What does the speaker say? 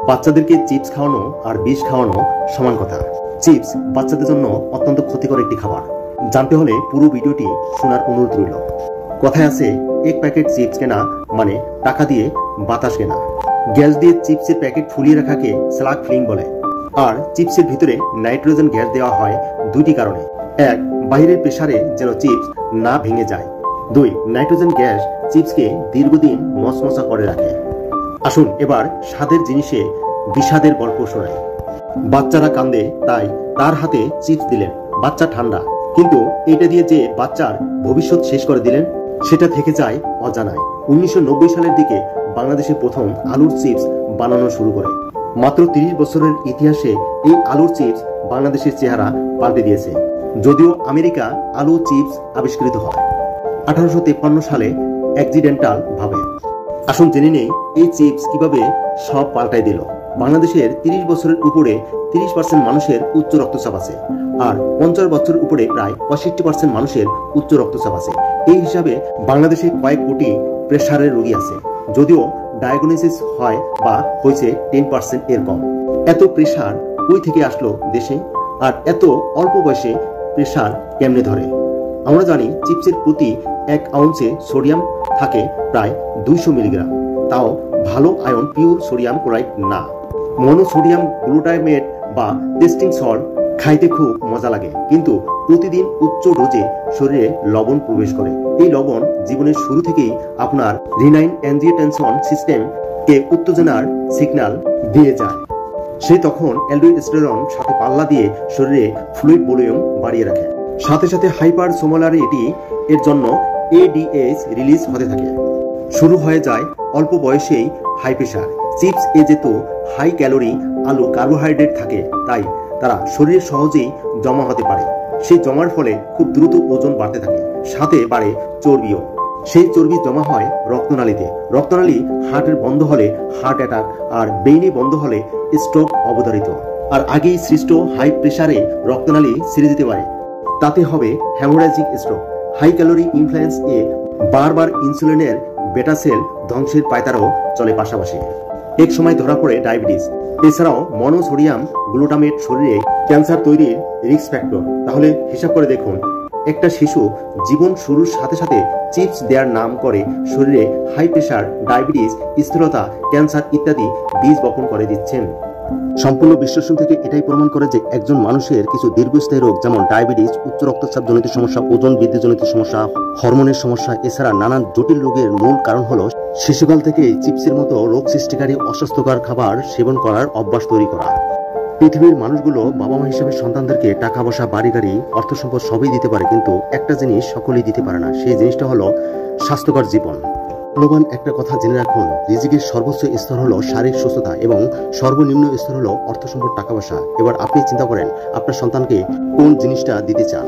বাচ্চাদেরকে চিপস খাওয়ানো আর বিষ খাওয়ানো সমান কথা। চিপস বাচ্চাদের জন্য অত্যন্ত ক্ষতিকর একটি খাবার। জানতে হলে পুরো ভিডিওটি শোনার অনুরোধ রইল। কথায় আছে, এক প্যাকেট চিপস কেনা মানে টাকা দিয়ে বাতাস কেনা। গ্যাস দিয়ে চিপসের প্যাকেট ফুলিয়ে রাখাকে স্লাগ ফিলিং বলে। আর চিপসের ভিতরে নাইট্রোজেন গ্যাস দেওয়া হয় দুইটি কারণে। এক, বাইরের প্রেসারে যেন চিপস না ভেঙে যায়। দুই, নাইট্রোজেন গ্যাস চিপসকে দীর্ঘদিন মচমচা করে রাখে। আসুন এবার স্বাদের জিনিসে বিষাদের গল্প শোনাই। বাচ্চারা কান্দে, তাই তার হাতে চিপস দিলেন। বাচ্চা ঠান্ডা, কিন্তু এটা দিয়ে যে বাচ্চার ভবিষ্যৎ শেষ করে দিলেন সেটা থেকে যায় অজানায়। 1990 সালের দিকে বাংলাদেশে প্রথম আলুর চিপস বানানো শুরু করে। মাত্র 30 বছরের ইতিহাসে এই আলুর চিপস বাংলাদেশের চেহারা পাল্টে দিয়েছে। যদিও আমেরিকা আলু চিপস আবিষ্কৃত হয় 1853 সালে অ্যাক্সিডেন্টাল ভাবে। আসুন জেনে নেই এই চিপস কিভাবে সব পাল্টাই দিল। বাংলাদেশের 30 বছরের উপরে 30% মানুষের উচ্চ রক্তচাপ আছে, আর 50 বছরের উপরে প্রায় 65% মানুষের উচ্চ রক্তচাপ আছে। এই হিসাবে বাংলাদেশে কয়েক কোটি প্রেসারের রোগী আছে, যদিও ডায়াগনোসিস হয় বা হয়েছে 10% এর কম। এত প্রেসার কই থেকে আসলো দেশে, আর এত অল্প বয়সে প্রেসার কেমনে ধরে? আমরা জানি চিপসের প্রতি 1 আউন্সে সোডিয়াম থাকে প্রায় 200 মিলিগ্রাম, তাও ভালো আয়ন পিওর সোডিয়াম ক্লোরাইড না। মনোসোডিয়াম গ্লুটামেট বা টেস্টিং সল্ট খাইতে খুব মজা লাগে, কিন্তু প্রতিদিন উচ্চ ডোজে শরীরে লবণ প্রবেশ করে। এই লবণ জীবনের শুরু থেকেই আপনার রিনাইন অ্যাঞ্জিওটেনসন সিস্টেম কে উত্তেজনার সিগন্যাল দিয়ে যায়। সে তখন অ্যালডোস্টেরন সাথে পাল্লা দিয়ে শরীরে ফ্লুইড ভলিউম বাড়িয়ে রাখে। সাথে সাথে হাইপার সোমোলারিটি এর জন্য এডিএস রিলিজ হতে থাকে। শুরু হয়ে যায় অল্প বয়সেই হাই প্রেশার। চিপস এ যেহেতু হাই ক্যালোরি, আলু কার্বোহাইড্রেট থাকে, তাই তারা শরীরে সহজেই জমা হতে পারে। সেই জমার ফলে খুব দ্রুত ওজন বাড়তে থাকে, সাথে বাড়ে চর্বিও। সেই চর্বি জমা হয় রক্তনালীতে। রক্তনালী হার্টের বন্ধ হলে হার্ট অ্যাটাক, আর ব্রেইনে বন্ধ হলে স্ট্রোক অবধারিত। আর আগেই সৃষ্ট হাই প্রেসারে রক্তনালী ছিঁড়ে যেতে পারে, তাতে হবে হ্যামোরাজিক স্ট্রোক। হাই ক্যালোরি ইনফ্লুয়েন্স এ বারবার ইনসুলিনের বেটা সেল ধ্বংসের পায়তারাও চলে পাশাপাশি। এক সময় ধরা পড়ে ডায়াবেটিস। এছাড়াও মনোসোডিয়াম গ্লুটামেট শরীরে ক্যান্সার তৈরির রিস্ক ফ্যাক্টর। তাহলে হিসাব করে দেখুন, একটা শিশু জীবন শুরুর সাথে সাথে চিপস দেওয়ার নাম করে শরীরে হাই প্রেসার, ডায়াবেটিস, স্থূলতা, ক্যান্সার ইত্যাদি বীজ বপন করে দিচ্ছেন। সম্পূর্ণ বিশ্লেষণ থেকে এটাই প্রমাণ করে যে একজন মানুষের কিছু দীর্ঘস্থায়ী রোগ, যেমন ডায়াবেটিস, উচ্চ রক্তচাপ জনিত সমস্যা, ওজন বৃদ্ধি জনিত সমস্যা, হরমোনের সমস্যা, এছাড়া নানান জটিল রোগের মূল কারণ হলো শিশুকাল থেকে চিপসের মতো রোগ সৃষ্টিকারী অস্বাস্থ্যকর খাবার সেবন করার অভ্যাস তৈরি করা। পৃথিবীর মানুষগুলো বাবা মা হিসেবে সন্তানদেরকে টাকা পয়সা, বাড়ি গাড়ি, অর্থ সম্পদ সবই দিতে পারে, কিন্তু একটা জিনিস সকলেই দিতে পারে না। সেই জিনিসটা হলো স্বাস্থ্যকর জীবন। মূল্যবান একটা কথা জেনে রাখুন, রিজিকের সর্বোচ্চ স্তর হলো শারীরিক সুস্থতা এবং সর্বনিম্ন স্তর হলো অর্থ সম্পদ, টাকা পয়সা। এবার আপনি চিন্তা করেন আপনার সন্তানকে কোন জিনিসটা দিতে চান।